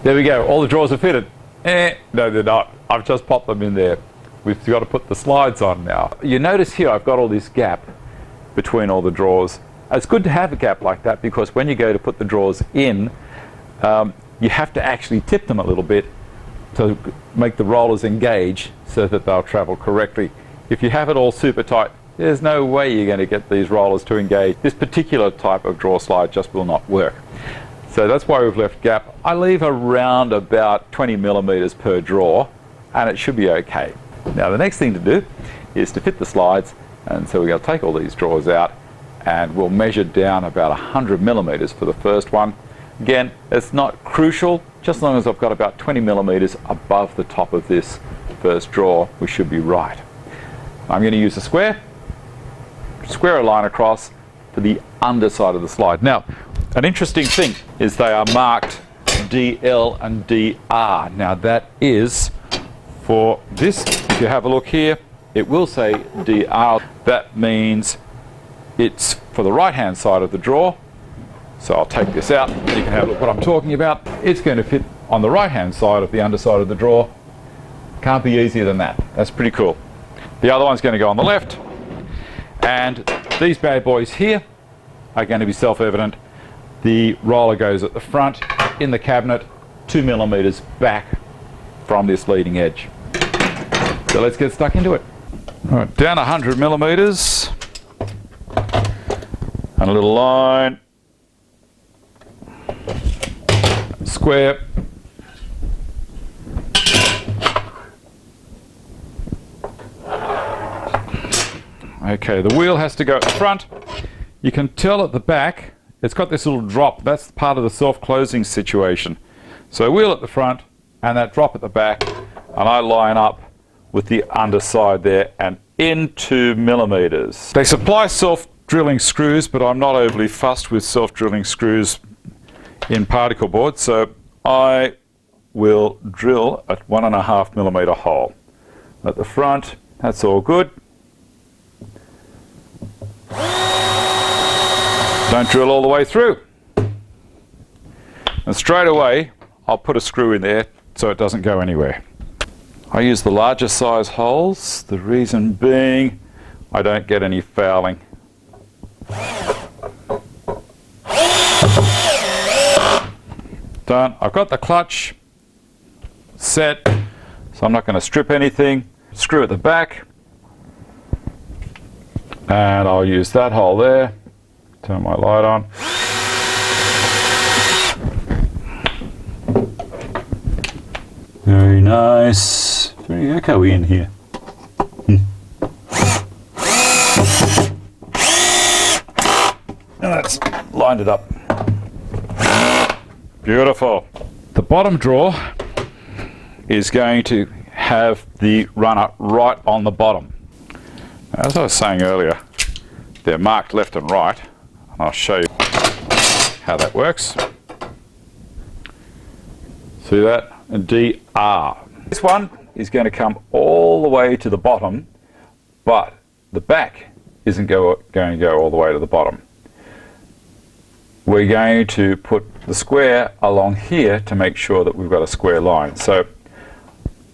There we go, all the drawers are fitted. No they're not, I've just popped them in there. We've got to put the slides on now. You notice here I've got all this gap between all the drawers. It's good to have a gap like that because when you go to put the drawers in, you have to actually tip them a little bit to make the rollers engage so that they'll travel correctly. If you have it all super tight, there's no way you're going to get these rollers to engage. This particular type of drawer slide just will not work. So that's why we've left gap. I leave around about 20 millimeters per drawer and it should be okay. Now the next thing to do is to fit the slides, and so we're going to take all these drawers out and we'll measure down about 100 millimeters for the first one. Again, it's not crucial, just as long as I've got about 20 millimeters above the top of this first drawer, we should be right. I'm going to use a square a line across for the underside of the slide. Now, an interesting thing is they are marked DL and DR. Now that is for this, if you have a look here, it will say DR. That means it's for the right hand side of the drawer. So I'll take this out, you can have a look what I'm talking about. It's going to fit on the right hand side of the underside of the drawer. Can't be easier than that. That's pretty cool. The other one's going to go on the left, and these bad boys here are going to be self-evident. The roller goes at the front in the cabinet 2 millimeters back from this leading edge. So let's get stuck into it. All right, down 100 millimeters and a little line, square, okay, the wheel has to go at the front. You can tell at the back it's got this little drop. That's part of the self-closing situation. So wheel at the front and that drop at the back, and I line up with the underside there and in 2 millimeters. They supply self-drilling screws, but I'm not overly fussed with self-drilling screws in particle board, so I will drill a 1.5 millimeter hole at the front. That's all good. Don't drill all the way through. And straight away I'll put a screw in there so it doesn't go anywhere. I use the larger size holes, the reason being I don't get any fouling. Done. I've got the clutch set, so I'm not going to strip anything. Screw at the back, and I'll use that hole there. Turn my light on. Very nice. Very echoey in here. And that's lined it up. Beautiful. The bottom drawer is going to have the runner right on the bottom. As I was saying earlier, they're marked left and right, and I'll show you how that works. See that? DR. This one is going to come all the way to the bottom, but the back isn't going to go all the way to the bottom. We're going to put the square along here to make sure that we've got a square line. So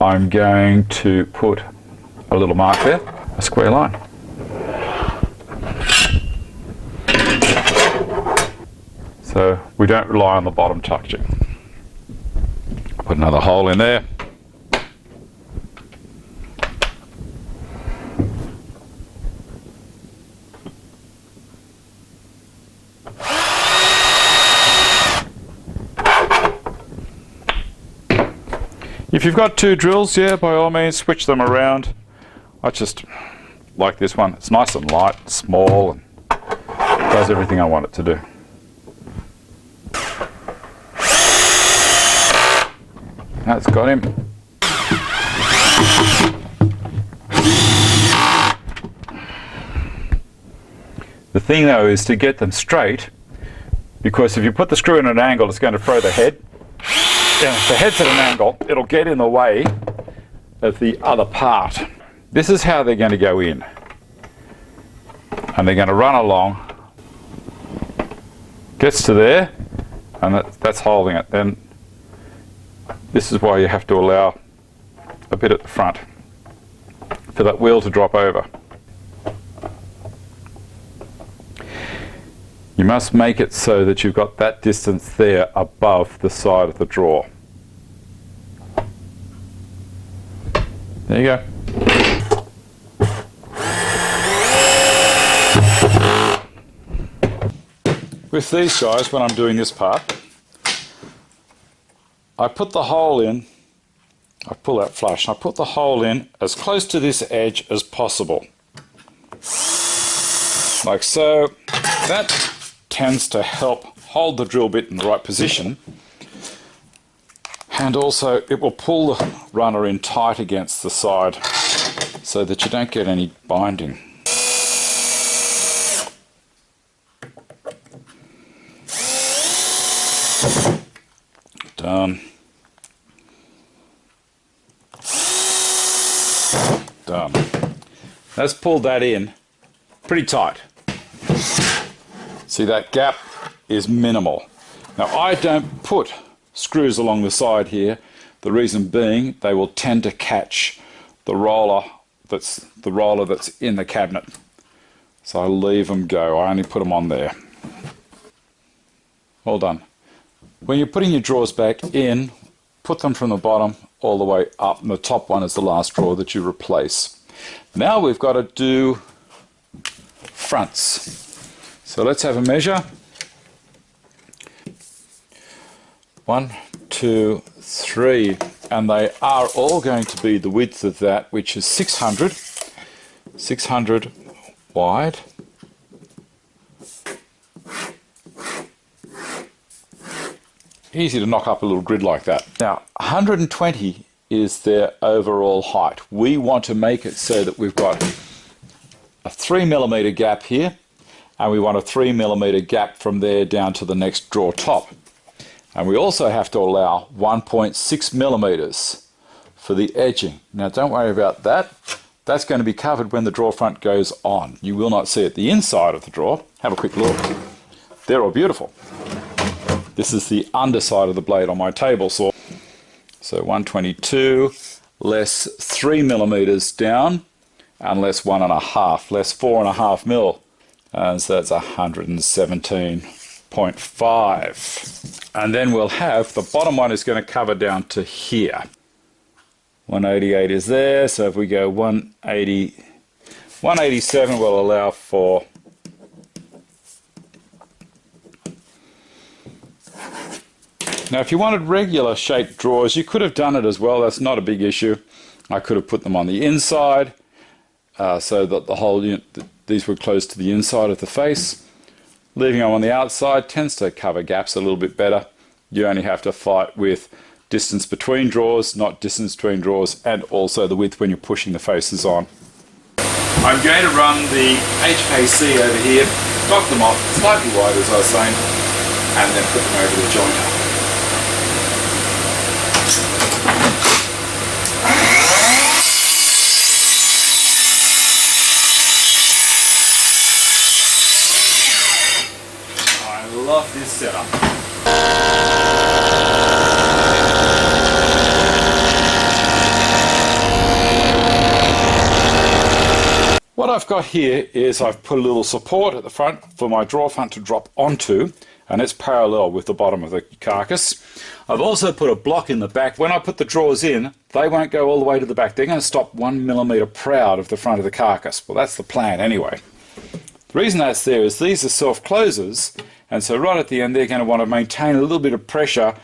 I'm going to put a little mark there, a square line. So we don't rely on the bottom touching. Put another hole in there. If you've got 2 drills, yeah, by all means switch them around. I just like this one. It's nice and light, small, and does everything I want it to do. That's got him. The thing though is to get them straight, because if you put the screw in at an angle, it's going to throw the head. And if the head's at an angle, it'll get in the way of the other part. This is how they're going to go in. And they're going to run along. Gets to there, and that's holding it. Then This is why you have to allow a bit at the front for that wheel to drop over. You must make it so that you've got that distance there above the side of the drawer. There you go. With these guys, when I'm doing this part, I put the hole in, I pull that flush, and I put the hole in as close to this edge as possible. Like so. That tends to help hold the drill bit in the right position, and also it will pull the runner in tight against the side so that you don't get any binding. Done. Done. Let's pull that in pretty tight. See, that gap is minimal. Now, I don't put screws along the side here. The reason being, they will tend to catch the roller that's in the cabinet. So I leave them go. I only put them on there. All done. When you're putting your drawers back in, put them from the bottom all the way up, and the top one is the last drawer that you replace. Now we've got to do fronts. So let's have a measure. 1, 2, 3, and they are all going to be the width of that, which is 600 wide. Easy to knock up a little grid like that. Now, 120 is their overall height. We want to make it so that we've got a 3mm gap here, and we want a 3mm gap from there down to the next drawer top. And we also have to allow 1.6mm for the edging. Now, don't worry about that. That's going to be covered when the drawer front goes on. You will not see it. The inside of the drawer, have a quick look. They're all beautiful. This is the underside of the blade on my table saw. So 122 less 3mm down, and less 1.5, less 4.5mm. And so that's 117.5. And then we'll have, the bottom one is going to cover down to here. 188 is there, so if we go 187 will allow for Now, if you wanted regular shaped drawers, you could have done it as well. That's not a big issue. I could have put them on the inside so that the whole unit, these were close to the inside of the face. Leaving them on the outside tends to cover gaps a little bit better. You only have to fight with distance between drawers, not distance between drawers, and also the width when you're pushing the faces on. I'm going to run the HKC over here, knock them off slightly wide as I was saying, and then put them over the joiner. I love this setup. What I've got here is I've put a little support at the front for my drawer front to drop onto, and it's parallel with the bottom of the carcass. I've also put a block in the back. When I put the drawers in, they won't go all the way to the back. They're going to stop 1mm proud of the front of the carcass. Well, that's the plan anyway. The reason that's there is these are self-closers, and so right at the end they're going to want to maintain a little bit of pressure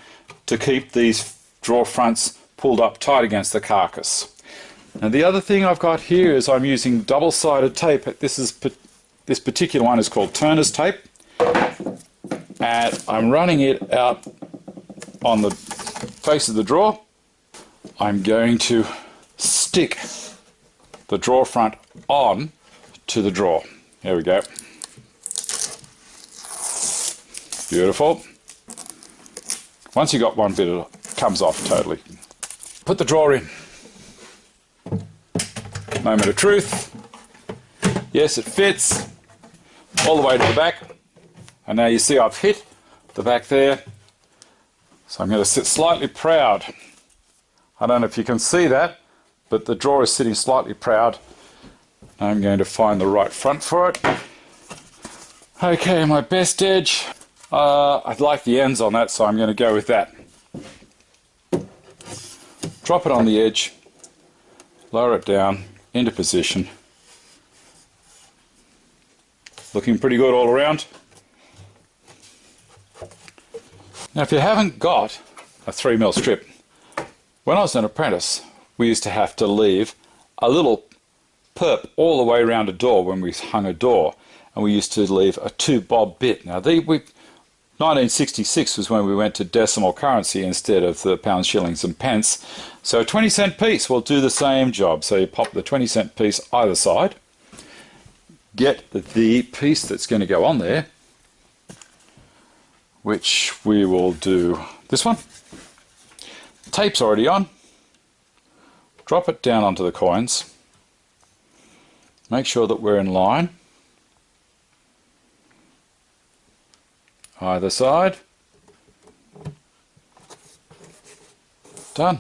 to keep these drawer fronts pulled up tight against the carcass. Now the other thing I've got here is I'm using double-sided tape. This particular one is called Turner's tape, and I'm running it out on the face of the drawer. I'm going to stick the drawer front on to the drawer. There we go. Beautiful. Once you got one bit, it comes off totally. Put the drawer in. Moment of truth. Yes, it fits all the way to the back. And now you see I've hit the back there. So I'm going to sit slightly proud I don't know if you can see that, but the drawer is sitting slightly proud. I'm going to find the right front for it. Okay, my best edge. I like the ends on that, so I'm going to go with that. Drop it on the edge, lower it down into position. Looking pretty good all around. Now if you haven't got a 3mm strip, when I was an apprentice we used to have to leave a little perp all the way around a door when we hung a door, and we used to leave a 2-bob bit. Now 1966 was when we went to decimal currency instead of the pounds, shillings and pence, so a 20-cent piece will do the same job. So you pop the 20-cent piece either side, get the piece that's going to go on there, which we will do this one. Tape's already on. Drop it down onto the coins. Make sure that we're in line. Either side. Done.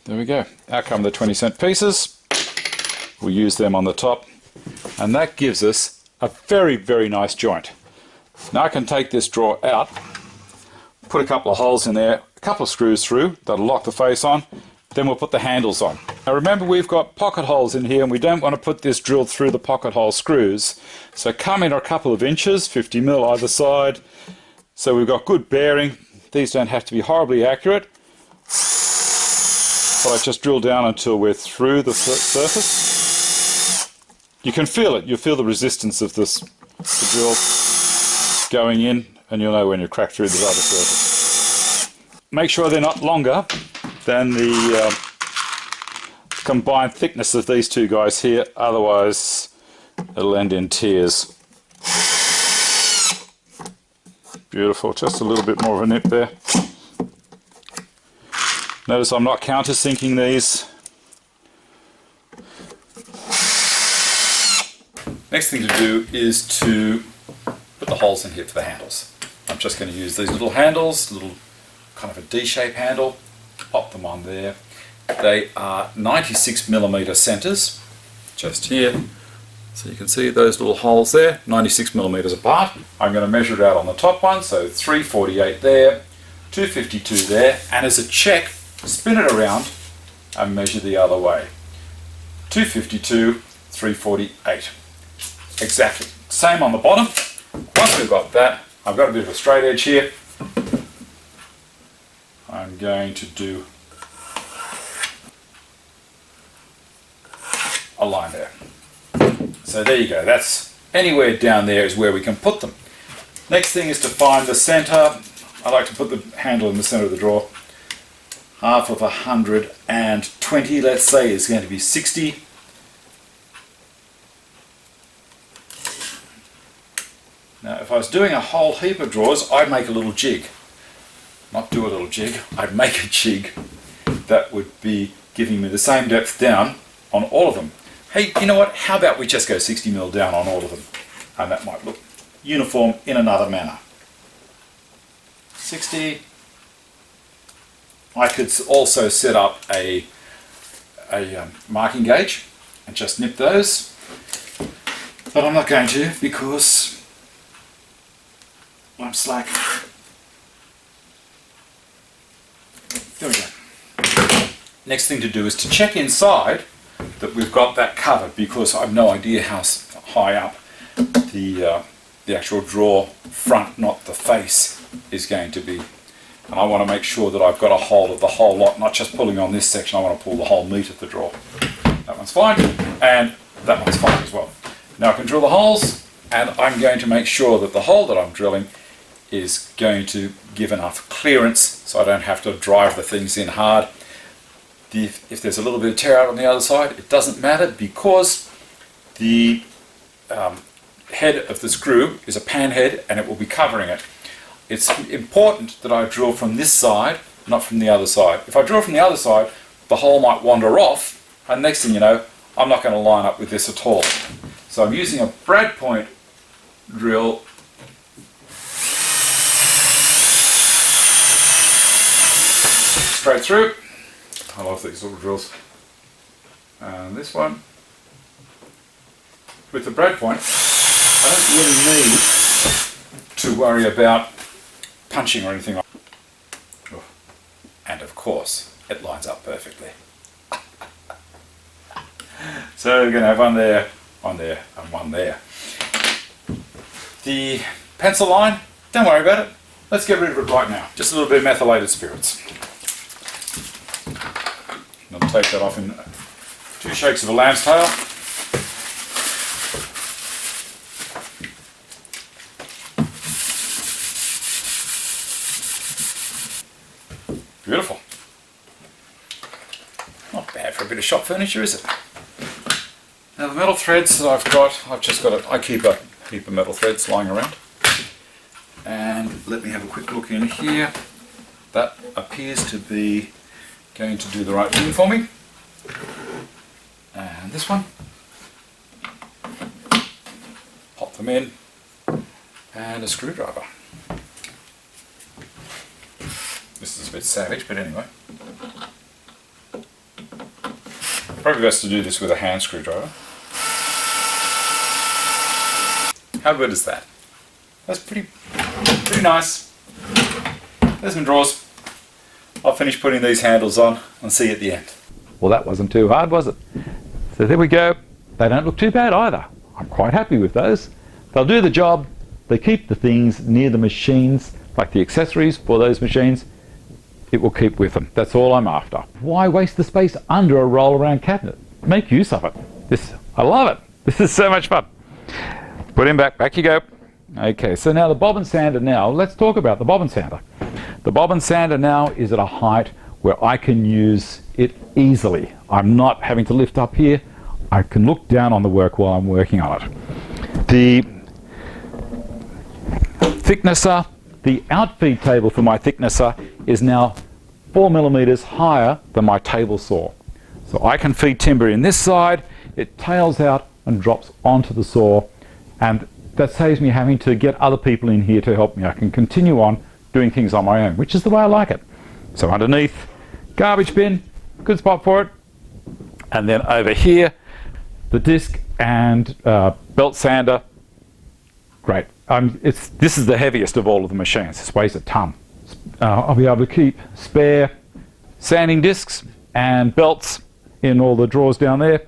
There we go. Out come the 20-cent pieces. We'll use them on the top, and that gives us a very, very nice joint. Now I can take this drawer out, put a couple of holes in there, a couple of screws through, that'll lock the face on, then we'll put the handles on. Now remember, we've got pocket holes in here and we don't want to put this drilled through the pocket hole screws, so come in a couple of inches, 50mm either side, so we've got good bearing. These don't have to be horribly accurate, but I just drill down until we're through the surface. You can feel it, you'll feel the resistance of the drill going in, and you'll know when you crack through the other surface. Make sure they're not longer than the combined thickness of these two guys here, otherwise it'll end in tears. Beautiful, just a little bit more of a nip there. Notice I'm not countersinking these. Next thing to do is to put the holes in here for the handles. I'm just going to use these little handles, little kind of a D-shape handle, pop them on there. They are 96mm centers, just here. So you can see those little holes there, 96mm apart. I'm going to measure it out on the top one, so 348 there, 252 there, and as a check, spin it around and measure the other way. 252, 348. Exactly. Same on the bottom. Once we've got that, I've got a bit of a straight edge here. I'm going to do a line there. So there you go. That's anywhere down there is where we can put them. Next thing is to find the center. I like to put the handle in the center of the drawer. Half of 120, let's say, is going to be 60. Now, if I was doing a whole heap of drawers, I'd make a little jig. Not do a little jig, I'd make a jig that would be giving me the same depth down on all of them. Hey, you know what? How about we just go 60mm down on all of them? And that might look uniform in another manner. 60. I could also set up a marking gauge and just nip those, but I'm not going to because I'm slack. There we go. Next thing to do is to check inside that we've got that covered, because I've no idea how high up the actual drawer front, not the face, is going to be. And I want to make sure that I've got a hold of the whole lot, not just pulling on this section. I want to pull the whole meat of the drawer. That one's fine, and that one's fine as well. Now I can drill the holes, and I'm going to make sure that the hole that I'm drilling is going to give enough clearance so I don't have to drive the things in hard. If there's a little bit of tear out on the other side, it doesn't matter, because the head of the screw is a pan head and it will be covering it. It's important that I drill from this side, not from the other side. If I drill from the other side, the hole might wander off, and next thing you know, I'm not going to line up with this at all. So I'm using a brad point drill straight through. I love these little drills. And this one, with the brad point, I don't really need to worry about punching or anything. And of course, it lines up perfectly. So we're going to have one there, and one there. The pencil line, don't worry about it. Let's get rid of it right now. Just a little bit of methylated spirits. I'll take that off in 2 shakes of a lamb's tail. Beautiful. Not bad for a bit of shop furniture, is it? Now the metal threads that I keep a heap of metal threads lying around. And let me have a quick look in here. That appears to be going to do the right thing for me. And this one. Pop them in. And a screwdriver. This is a bit savage, but anyway. Probably best to do this with a hand screwdriver. How good is that? That's pretty nice. There's my drawers. I'll finish putting these handles on and see you at the end. Well, that wasn't too hard, was it? So there we go. They don't look too bad either. I'm quite happy with those. They'll do the job. They keep the things near the machines, like the accessories for those machines. It will keep with them. That's all I'm after. Why waste the space under a roll-around cabinet? Make use of it. I love it. This is so much fun. Put him back you go. Okay, so now the bobbin sander now, let's talk about the bobbin sander. The bobbin sander now is at a height where I can use it easily. I'm not having to lift up here. I can look down on the work while I'm working on it. The thicknesser, the outfeed table for my thicknesser is now 4 millimeters higher than my table saw. So I can feed timber in this side, it tails out and drops onto the saw, and that saves me having to get other people in here to help me. I can continue on doing things on my own, which is the way I like it. So underneath, garbage bin, good spot for it. And then over here, the disc and belt sander, great. This is the heaviest of all of the machines. This weighs a ton. I'll be able to keep spare sanding discs and belts in all the drawers down there.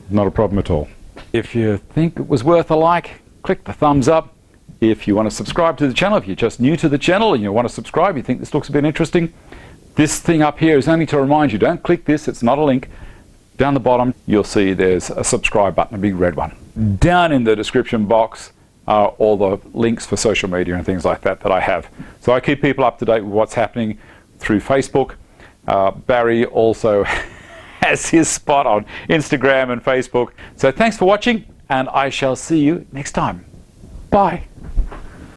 Not a problem at all. If you think it was worth a like, click the thumbs up. If you want to subscribe to the channel, if you're just new to the channel and you want to subscribe, you think this looks a bit interesting, this thing up here is only to remind you, don't click this, it's not a link. Down the bottom, you'll see there's a subscribe button, a big red one. Down in the description box are all the links for social media and things like that I have. So I keep people up to date with what's happening through Facebook. Barry also has his spot on Instagram and Facebook. So thanks for watching, and I shall see you next time. Bye.